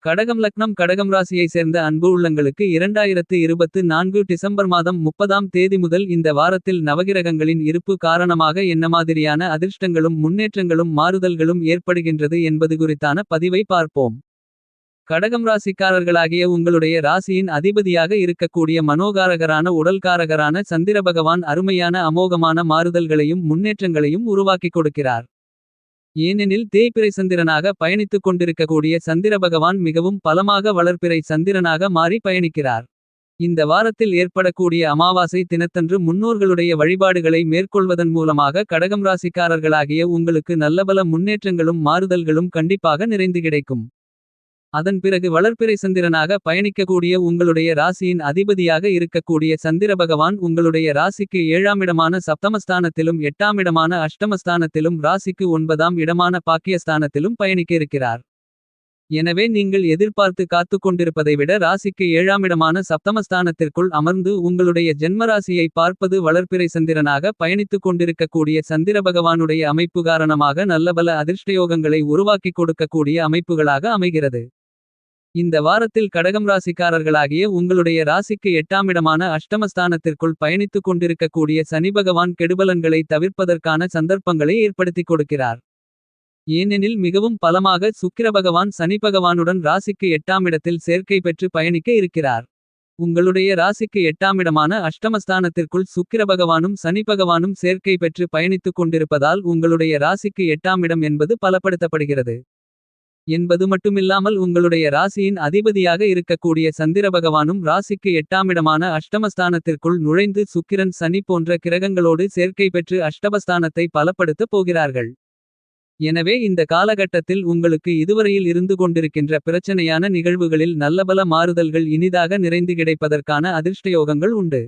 கடகம் லக்னம் கடகம் ராசியை சேர்ந்த அன்பு உள்ளங்களுக்கு 2024 டிசம்பர் மாதம் 30ஆம் தேதி முதல் இந்த வாரத்தில் நவகிரகங்களின் இருப்பு காரணமாக என்ன மாதிரியான அதிர்ஷ்டங்களும் முன்னேற்றங்களும் மாறுதல்களும் ஏற்படுகின்றது என்பது குறித்தான பதிவை பார்ப்போம். கடகம் ராசிக்காரர்களாகிய உங்களுடைய ராசியின் அதிபதியாக இருக்கக்கூடிய மனோகாரகரான உடல்காரகரான சந்திர பகவான் அருமையான அமோகமான மாறுதல்களையும் முன்னேற்றங்களையும் உருவாக்கிக் கொடுக்கிறார். ஏனெனில் தேய்பிறை சந்திரனாக பயணித்துக் கொண்டிருக்கக்கூடிய சந்திர பகவான் மிகவும் பலமாக வளர்பிறை சந்திரனாக மாறி பயணிக்கிறார். இந்த வாரத்தில் ஏற்படக்கூடிய அமாவாசை தினத்தன்று முன்னோர்களுடைய வழிபாடுகளை மேற்கொள்வதன் மூலமாக கடகம் ராசிக்காரர்களாகிய உங்களுக்கு நல்லபல முன்னேற்றங்களும் மாறுதல்களும் கண்டிப்பாக நிறைந்து கிடைக்கும். அதன் பிறகு வளர்பிறை சந்திரனாக பயணிக்கக்கூடிய உங்களுடைய ராசியின் அதிபதியாக இருக்கக்கூடிய சந்திர பகவான் உங்களுடைய ராசிக்கு 7ஆம் இடமான சப்தமஸ்தானத்திலும் 8ஆம் இடமான அஷ்டமஸ்தானத்திலும் ராசிக்கு 9ஆம் இடமான பாக்கியஸ்தானத்திலும் பயணிக்க இருக்கிறார். எனவே நீங்கள் எதிர்பார்த்து காத்துக் கொண்டிருப்பதை விட ராசிக்கு 7ஆம் இடமான சப்தமஸ்தானத்திற்குள் அமர்ந்து உங்களுடைய ஜென்மராசியை பார்ப்பது வளர்பிறை சந்திரனாக பயணித்துக் கொண்டிருக்கக்கூடிய சந்திர பகவானுடைய அமைப்பு காரணமாக நல்லபல அதிர்ஷ்டயோகங்களை உருவாக்கிக் கொடுக்கக்கூடிய அமைப்புகளாக அமைகிறது. இந்த வாரத்தில் கடகம் ராசிக்காரர்களாகிய உங்களுடைய ராசிக்கு 8ஆம் இடமான அஷ்டமஸ்தானத்திற்குள் பயணித்துக் கொண்டிருக்கக்கூடிய சனி பகவான் கெடுபலன்களை தவிர்ப்பதற்கான சந்தர்ப்பங்களை ஏற்படுத்திக் கொடுக்கிறார். ஏனெனில் மிகவும் பலமாக சுக்கிர பகவான் சனி பகவானுடன் ராசிக்கு 8ஆம் இடத்தில் சேர்க்கை பெற்று பயணிக்க இருக்கிறார். உங்களுடைய ராசிக்கு 8ஆம் இடமான அஷ்டமஸ்தானத்திற்குள் சுக்கிர பகவானும் சனி பகவானும் சேர்க்கை பெற்று பயணித்துக் கொண்டிருப்பதால் உங்களுடைய ராசிக்கு 8ஆம் இடம் என்பது பலப்படுத்தப்படுகிறது. என்பது மட்டுமில்லாமல் உங்களுடைய ராசியின் அதிபதியாக இருக்கக்கூடிய சந்திர பகவானும் ராசிக்கு 8ஆம் இடமான அஷ்டமஸ்தானத்திற்குள் நுழைந்து சுக்கிரன் சனி போன்ற கிரகங்களோடு சேர்க்கை பெற்று அஷ்டமஸ்தானத்தை பலப்படுத்தப் போகிறார்கள். எனவே இந்த காலகட்டத்தில் உங்களுக்கு இதுவரையில் இருந்து கொண்டிருக்கின்ற பிரச்சனையான நிகழ்வுகளில் நல்லபல மாறுதல்கள் இனிதாக நிறைந்து கிடைப்பதற்கான அதிர்ஷ்டயோகங்கள் உண்டு.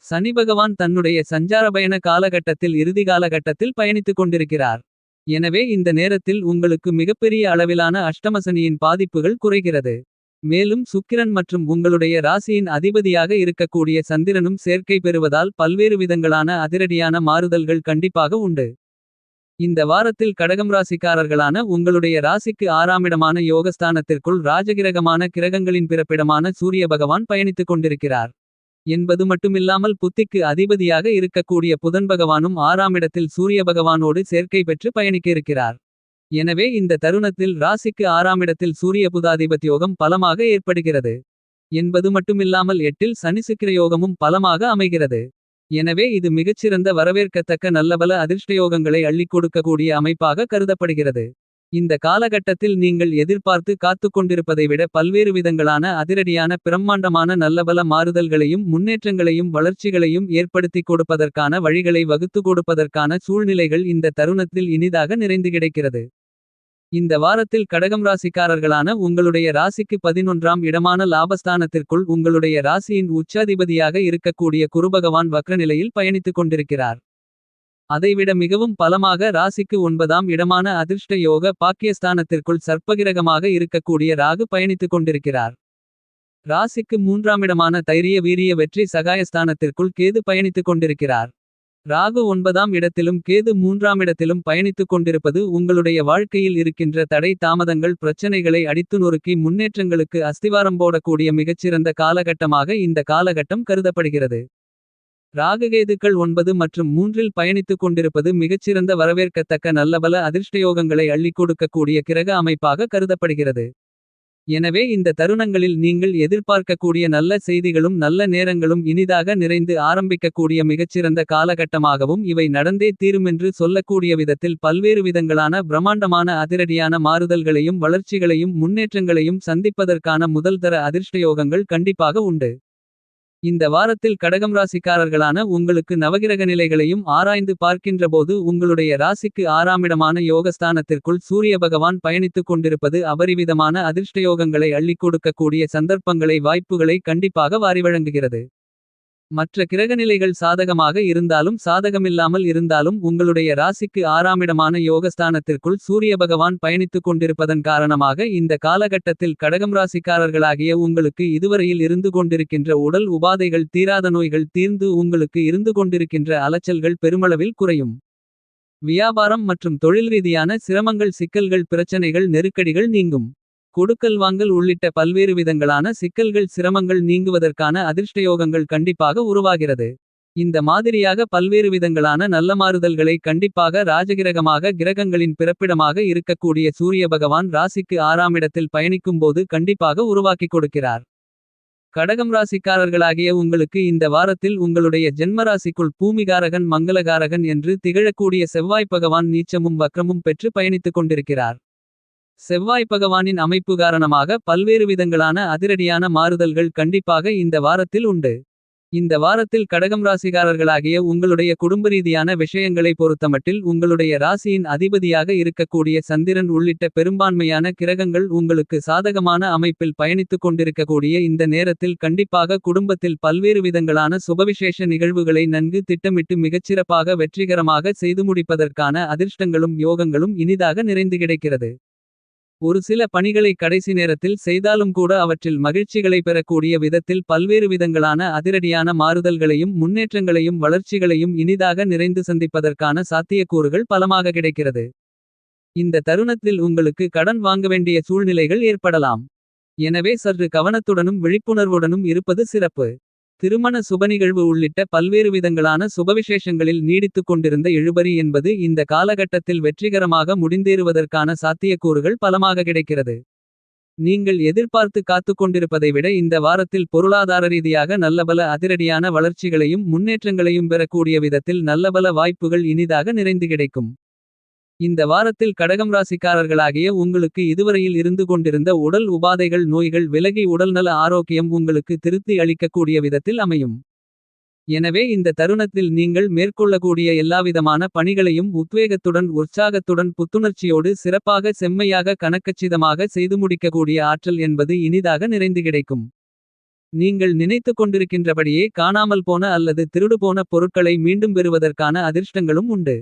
சனி பகவான் தன்னுடைய சஞ்சார பயண காலகட்டத்தில் இறுதி காலகட்டத்தில் பயணித்துக் கொண்டிருக்கிறார். எனவே இந்த நேரத்தில் உங்களுக்கு மிகப்பெரிய அளவிலான அஷ்டமசனியின் பாதிப்புகள் குறைகிறது. மேலும் சுக்கிரன் மற்றும் உங்களுடைய ராசியின் அதிபதியாக இருக்கக்கூடிய சந்திரனும் சேர்க்கை பெறுவதால் பல்வேறு விதங்களான அதிரடியான மாறுதல்கள் கண்டிப்பாக உண்டு. இந்த வாரத்தில் கடகம் ராசிக்காரர்களான உங்களுடைய ராசிக்கு 6ஆம் இடமான யோகஸ்தானத்திற்குள் ராஜகிரகமான கிரகங்களின் பிறப்பிடமான சூரிய பகவான் பயணித்துக் கொண்டிருக்கிறார். என்பது மட்டுமில்லாமல் புத்திக்கு அதிபதியாக இருக்கக்கூடிய புதன் பகவானும் 6ஆம் இடத்தில் சூரிய பகவானோடு சேர்க்கை பெற்று பயணிக்க இருக்கிறார். எனவே இந்த தருணத்தில் ராசிக்கு 6ஆம் இடத்தில் சூரிய புதாதிபத்யோகம் பலமாக ஏற்படுகிறது. என்பது மட்டுமில்லாமல் 8இல் சனி சுக்கிர யோகமும் பலமாக அமைகிறது. எனவே இது மிகச்சிறந்த வரவேற்கத்தக்க நல்லபல அதிர்ஷ்டயோகங்களை அள்ளிக் கொடுக்கக்கூடிய அமைப்பாக கருதப்படுகிறது. இந்த காலகட்டத்தில் நீங்கள் எதிர்பார்த்து காத்துக் கொண்டிருப்பதை விட பல்வேறு விதங்களான அதிரடியான பிரம்மாண்டமான நல்லபல மாறுதல்களையும் முன்னேற்றங்களையும் வளர்ச்சிகளையும் ஏற்படுத்திக் கொடுப்பதற்கான வழிகளை வகுத்து கொடுப்பதற்கான சூழ்நிலைகள் இந்த தருணத்தில் இனிதாக நிறைந்து கிடைக்கிறது. இந்த வாரத்தில் கடகம் ராசிக்காரர்களான உங்களுடைய ராசிக்கு 11ஆம் இடமான லாபஸ்தானத்திற்குள் உங்களுடைய ராசியின் உச்சாதிபதியாக இருக்கக்கூடிய குருபகவான் வக்ரநிலையில் பயணித்துக் கொண்டிருக்கிறார். அதைவிட மிகவும் பலமாக ராசிக்கு 9ஆம் இடமான அதிர்ஷ்ட யோக பாக்கியஸ்தானத்திற்குள் சர்ப்பகிரகமாக இருக்கக்கூடிய ராகு பயணித்துக் கொண்டிருக்கிறார். ராசிக்கு 3ஆம் இடமான தைரிய வீரிய வெற்றி சகாயஸ்தானத்திற்குள் கேது பயணித்துக் கொண்டிருக்கிறார். ராகு 9ஆம் இடத்திலும் கேது 3ஆம் இடத்திலும் பயணித்துக் கொண்டிருப்பது உங்களுடைய வாழ்க்கையில் இருக்கின்ற தடை தாமதங்கள் பிரச்சனைகளை அடித்து நொறுக்கி முன்னேற்றங்களுக்கு அஸ்திவாரம் போடக்கூடிய மிகச்சிறந்த காலகட்டமாக இந்த காலகட்டம் கருதப்படுகிறது. ராகுகேதுக்கள் 9 மற்றும் 3இல் பயணித்துக் கொண்டிருப்பது மிகச்சிறந்த வரவேற்கத்தக்க நல்லபல அதிர்ஷ்டயோகங்களை அள்ளிக் கொடுக்கக்கூடிய கிரக அமைப்பாக கருதப்படுகிறது. எனவே இந்த தருணங்களில் நீங்கள் எதிர்பார்க்கக்கூடிய நல்ல செய்திகளும் நல்ல நேரங்களும் இனிதாக நிறைந்து ஆரம்பிக்கக்கூடிய மிகச்சிறந்த காலகட்டமாகவும் இவை நடந்தே தீருமென்று சொல்லக்கூடிய விதத்தில் பல்வேறு விதங்களான பிரம்மாண்டமான அதிரடியான மாறுதல்களையும் வளர்ச்சிகளையும் முன்னேற்றங்களையும் சந்திப்பதற்கான முதல்தர அதிர்ஷ்டயோகங்கள் கண்டிப்பாக உண்டு. இந்த வாரத்தில் கடகம் ராசிக்காரர்களான உங்களுக்கு நவகிரக நிலைகளையும் ஆராய்ந்து பார்க்கின்றபோது உங்களுடைய ராசிக்கு 6ஆம் இடமான யோகஸ்தானத்திற்குள் சூரிய பகவான் பயணித்துக் கொண்டிருப்பது அபரிவிதமான அதிர்ஷ்டயோகங்களை அள்ளிக் கொடுக்கக்கூடிய சந்தர்ப்பங்களை வாய்ப்புகளை கண்டிப்பாக வாரி வழங்குகிறது. மற்ற கிரகநிலைகள் சாதகமாக இருந்தாலும் சாதகமில்லாமல் இருந்தாலும் உங்களுடைய ராசிக்கு 6ஆம் இடமான யோகஸ்தானத்திற்குள் சூரிய பகவான் பயணித்துக் கொண்டிருப்பதன் காரணமாக இந்த காலகட்டத்தில் கடகம் ராசிக்காரர்களாகிய உங்களுக்கு இதுவரையில் இருந்து கொண்டிருக்கின்ற உடல் உபாதைகள் தீராத நோய்கள் தீர்ந்து உங்களுக்கு இருந்து கொண்டிருக்கின்ற அலைச்சல்கள் பெருமளவில் குறையும். வியாபாரம் மற்றும் தொழில் ரீதியான சிரமங்கள் சிக்கல்கள் பிரச்சனைகள் நெருக்கடிகள் நீங்கும். கொடுக்கல் வாங்கல் உள்ளிட்ட பல்வேறு விதங்களான சிக்கல்கள் சிரமங்கள் நீங்குவதற்கான அதிர்ஷ்டயோகங்கள் கண்டிப்பாக உருவாகிறது. இந்த மாதிரியாக பல்வேறு விதங்களான நல்ல மாறுதல்களை கண்டிப்பாக ராஜகிரகமாக கிரகங்களின் பிறப்பிடமாக இருக்கக்கூடிய சூரிய பகவான் ராசிக்கு 6ஆம் இடத்தில் பயணிக்கும்போது கண்டிப்பாக உருவாக்கிக் கொடுக்கிறார். கடகம் ராசிக்காரர்களாகிய உங்களுக்கு இந்த வாரத்தில் உங்களுடைய ஜென்மராசிக்குள் பூமிகாரகன் மங்களகாரகன் என்று திகழக்கூடிய செவ்வாய் பகவான் நீச்சமும் வக்ரமும் பெற்று பயணித்துக் கொண்டிருக்கிறார். செவ்வாய் பகவானின் அமைப்பு காரணமாக பல்வேறு விதங்களான அதிரடியான மாறுதல்கள் கண்டிப்பாக இந்த வாரத்தில் உண்டு. இந்த வாரத்தில் கடகம் ராசிகாரர்களாகிய உங்களுடைய குடும்பரீதியான விஷயங்களை பொறுத்தமட்டில் உங்களுடைய ராசியின் அதிபதியாக இருக்கக்கூடிய சந்திரன் உள்ளிட்ட பெரும்பான்மையான கிரகங்கள் உங்களுக்கு சாதகமான அமைப்பில் பயணித்துக் கொண்டிருக்கக்கூடிய இந்த நேரத்தில் கண்டிப்பாக குடும்பத்தில் பல்வேறு விதங்களான சுபவிசேஷ நிகழ்வுகளை நன்கு திட்டமிட்டு மிகச்சிறப்பாக வெற்றிகரமாக செய்து முடிப்பதற்கான அதிர்ஷ்டங்களும் யோகங்களும் இனிதாக நிறைந்து கிடைக்கிறது. ஒரு சில பணிகளை கடைசி நேரத்தில் செய்தாலும் கூட அவற்றில் மகிழ்ச்சிகளை பெறக்கூடிய விதத்தில் பல்வேறு விதங்களான அதிரடியான மாறுதல்களையும் முன்னேற்றங்களையும் வளர்ச்சிகளையும் இனிதாக நிறைந்து சந்திப்பதற்கான சாத்தியக்கூறுகள் பலமாக கிடைக்கிறது. இந்த தருணத்தில் உங்களுக்கு கடன் வாங்க வேண்டிய சூழ்நிலைகள் ஏற்படலாம். எனவே சற்று கவனத்துடனும் விழிப்புணர்வுடனும் இருப்பது சிறப்பு. திருமண சுபநிகழ்வு உள்ளிட்ட பல்வேறு விதங்களான சுபவிசேஷங்களில் நீடித்துக் கொண்டிருந்த இழுபறி என்பது இந்த காலகட்டத்தில் வெற்றிகரமாக முடிந்தேறுவதற்கான சாத்தியக்கூறுகள் பலமாக கிடைக்கிறது. நீங்கள் எதிர்பார்த்து காத்துக் கொண்டிருப்பதை விட இந்த வாரத்தில் பொருளாதார ரீதியாக நல்லபல அதிரடியான வளர்ச்சிகளையும் முன்னேற்றங்களையும் பெறக்கூடிய விதத்தில் நல்லபல வாய்ப்புகள் இனிதாக நிறைந்து கிடைக்கும். இந்த வாரத்தில் கடகம் ராசிக்காரர்களாகிய உங்களுக்கு இதுவரையில் இருந்து கொண்டிருந்த உடல் உபாதைகள் நோய்கள் விலகி உடல்நல ஆரோக்கியம் உங்களுக்கு திருப்தி அளிக்கக்கூடிய விதத்தில் அமையும். எனவே இந்த தருணத்தில் நீங்கள் மேற்கொள்ளக்கூடிய எல்லாவிதமான பணிகளையும் உத்வேகத்துடன் உற்சாகத்துடன் புத்துணர்ச்சியோடு சிறப்பாக செம்மையாக கணக்கச்சிதமாக செய்து முடிக்கக்கூடிய ஆற்றல் என்பது இனிதாக நிறைந்து கிடைக்கும். நீங்கள் நினைத்து கொண்டிருக்கின்றபடியே காணாமல் போன அல்லது திருடுபோன பொருட்களை மீண்டும் பெறுவதற்கான அதிர்ஷ்டங்களும் உண்டு.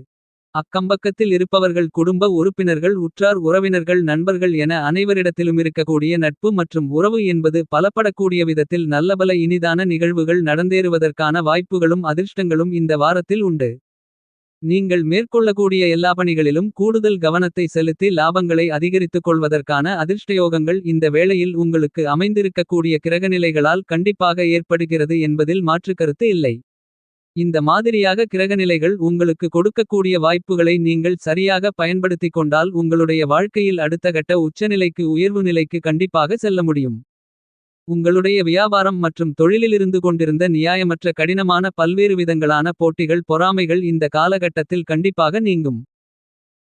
அக்கம்பக்கத்தில் இருப்பவர்கள் குடும்ப உறுப்பினர்கள் உற்றார் உறவினர்கள் நண்பர்கள் என அனைவரிடத்திலும் இருக்கக்கூடிய நட்பு மற்றும் உறவு என்பது பலப்படக்கூடிய விதத்தில் நல்லபல இனிதான நிகழ்வுகள் நடந்தேறுவதற்கான வாய்ப்புகளும் அதிர்ஷ்டங்களும் இந்த வாரத்தில் உண்டு. நீங்கள் மேற்கொள்ளக்கூடிய எல்லா பணிகளிலும் கூடுதல் கவனத்தை செலுத்தி லாபங்களை அதிகரித்துக் கொள்வதற்கான அதிர்ஷ்டயோகங்கள் இந்த வேளையில் உங்களுக்கு அமைந்திருக்கக்கூடிய கிரகநிலைகளால் கண்டிப்பாக ஏற்படுகிறது என்பதில் மாற்று கருத்து இல்லை. இந்த மாதிரியாக கிரகநிலைகள் உங்களுக்கு கொடுக்கக்கூடிய வாய்ப்புகளை நீங்கள் சரியாக பயன்படுத்திக் கொண்டால் உங்களுடைய வாழ்க்கையில் அடுத்த கட்ட உச்சநிலைக்கு உயர்வு நிலைக்கு கண்டிப்பாக செல்ல முடியும். உங்களுடைய வியாபாரம் மற்றும் தொழிலிலிருந்து கொண்டிருந்த நியாயமற்ற கடினமான பல்வேறு விதங்களான போட்டிகள் பொறாமைகள் இந்த காலகட்டத்தில் கண்டிப்பாக நீங்கும்.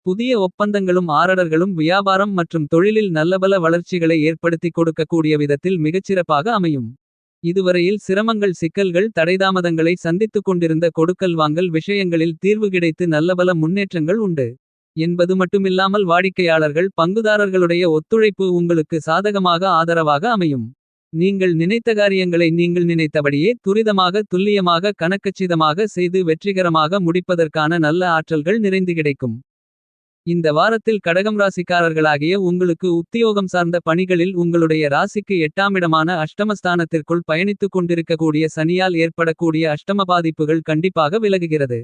புதிய ஒப்பந்தங்களும் ஆர்டர்களும் வியாபாரம் மற்றும் தொழிலில் நல்லபல வளர்ச்சிகளை ஏற்படுத்திக் கொடுக்கக்கூடிய விதத்தில் மிகச்சிறப்பாக அமையும். இதுவரையில் சிரமங்கள் சிக்கல்கள் தடைதாமதங்களை சந்தித்துக் கொண்டிருந்த கொடுக்கல் வாங்கல் விஷயங்களில் தீர்வு கிடைத்து நல்லபல முன்னேற்றங்கள் உண்டு என்பது மட்டுமில்லாமல் வாடிக்கையாளர்கள் பங்குதாரர்களுடைய ஒத்துழைப்பு உங்களுக்கு சாதகமாக ஆதரவாக அமையும். நீங்கள் நினைத்த காரியங்களை நீங்கள் நினைத்தபடியே துரிதமாக துல்லியமாக கணக்கச்சிதமாக செய்து வெற்றிகரமாக முடிப்பதற்கான நல்ல ஆற்றல்கள் நிறைந்து கிடைக்கும். இந்த வாரத்தில் கடகம் ராசிக்காரர்களாகிய உங்களுக்கு உத்தியோகம் சார்ந்த பணிகளில் உங்களுடைய ராசிக்கு 8ஆம் இடமான அஷ்டமஸ்தானத்திற்குள் பயணித்துக் கொண்டிருக்கக்கூடிய சனியால் ஏற்படக்கூடிய அஷ்டம பாதிப்புகள் கண்டிப்பாக விலகுகிறது.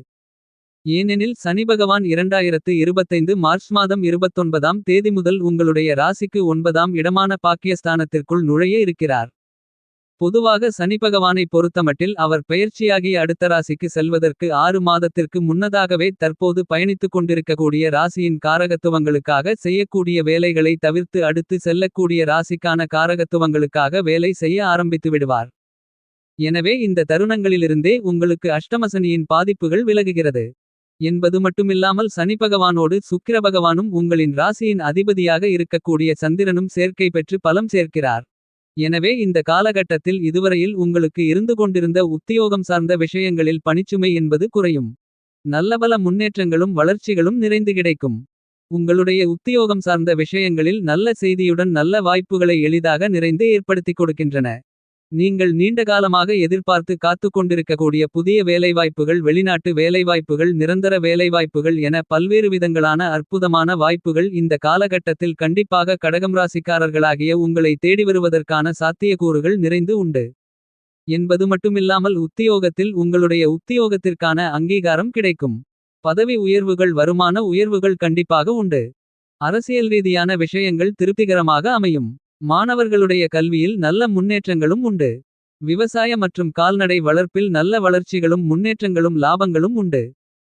ஏனெனில் சனி பகவான் 2025 மார்ச் மாதம் 29ஆம் தேதி முதல் உங்களுடைய ராசிக்கு 9ஆம் இடமான பாக்கியஸ்தானத்திற்குள் நுழைய இருக்கிறார். பொதுவாக சனி பகவானை பொறுத்தமட்டில் அவர் பெயர்ச்சியாகி அடுத்த ராசிக்கு செல்வதற்கு 6 மாதத்திற்கு முன்னதாகவே தற்போது பயணித்துக் கொண்டிருக்கக்கூடிய ராசியின் காரகத்துவங்களுக்காக செய்யக்கூடிய வேலைகளை தவிர்த்து அடுத்து செல்லக்கூடிய ராசிக்கான காரகத்துவங்களுக்காக வேலை செய்ய ஆரம்பித்து விடுவார். எனவே இந்த தருணங்களிலிருந்தே உங்களுக்கு அஷ்டமசனியின் பாதிப்புகள் விலகுகிறது என்பது மட்டுமில்லாமல் சனி பகவானோடு சுக்கிர பகவானும் உங்களின் ராசியின் அதிபதியாக இருக்கக்கூடிய சந்திரனும் சேர்க்கை பெற்று பலம் சேர்க்கிறார். எனவே இந்த காலகட்டத்தில் இதுவரையில் உங்களுக்கு இருந்து கொண்டிருந்த உத்தியோகம் சார்ந்த விஷயங்களில் பணிச்சுமை என்பது குறையும். நல்லபல முன்னேற்றங்களும் வளர்ச்சிகளும் நிறைந்து கிடைக்கும். உங்களுடைய உத்தியோகம் சார்ந்த விஷயங்களில் நல்ல செய்தியுடன் நல்ல வாய்ப்புகளை எளிதாக நிறைந்து ஏற்படுத்திக் கொடுக்கின்றன. நீங்கள் நீண்டகாலமாக எதிர்பார்த்து காத்துக் கொண்டிருக்கக்கூடிய புதிய வேலைவாய்ப்புகள் வெளிநாட்டு வேலைவாய்ப்புகள் நிரந்தர வேலைவாய்ப்புகள் என பல்வேறு விதங்களான அற்புதமான வாய்ப்புகள் இந்த காலகட்டத்தில் கண்டிப்பாக கடகம் ராசிக்காரர்களாகிய உங்களை தேடி வருவதற்கான சாத்தியக்கூறுகள் நிறைந்து உண்டு என்பது மட்டுமில்லாமல் உத்தியோகத்தில் உங்களுடைய உத்தியோகத்திற்கான அங்கீகாரம் கிடைக்கும். பதவி உயர்வுகள் வருமான உயர்வுகள் கண்டிப்பாக உண்டு. அரசியல் ரீதியான விஷயங்கள் திருப்திகரமாக அமையும். மாணவர்களுடைய கல்வியில் நல்ல முன்னேற்றங்களும் உண்டு. விவசாய மற்றும் கால்நடை வளர்ப்பில் நல்ல வளர்ச்சிகளும் முன்னேற்றங்களும் லாபங்களும் உண்டு.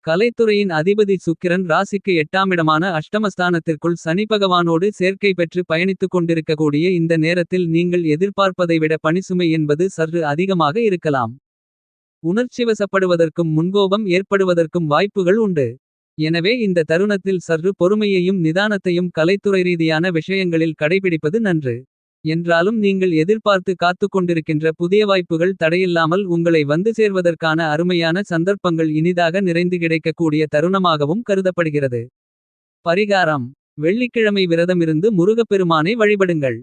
கலைத்துறையின் அதிபதி சுக்கிரன் ராசிக்கு 8ஆமிடமான அஷ்டமஸ்தானத்திற்குள் சனி பகவானோடு சேர்க்கை பெற்று பயணித்துக் கொண்டிருக்கக்கூடிய இந்த நேரத்தில் நீங்கள் எதிர்பார்ப்பதை விட பணிசுமை என்பது சற்று அதிகமாக இருக்கலாம். உணர்ச்சிவசப்படுவதற்கும் முன்கோபம் ஏற்படுவதற்கும் வாய்ப்புகள் உண்டு. எனவே இந்த தருணத்தில் சற்று பொறுமையையும் நிதானத்தையும் கலைத்துறை ரீதியான விஷயங்களில் கடைபிடிப்பது நன்று. என்றாலும் நீங்கள் எதிர்பார்த்து காத்துக் கொண்டிருக்கின்ற புதிய வாய்ப்புகள் தடையில்லாமல் உங்களை வந்து சேர்வதற்கான அருமையான சந்தர்ப்பங்கள் இனிதாக நிறைந்து கிடைக்கக்கூடிய தருணமாகவும் கருதப்படுகிறது. பரிகாரம்: வெள்ளிக்கிழமை விரதமிருந்து முருகப்பெருமானை வழிபடுங்கள்.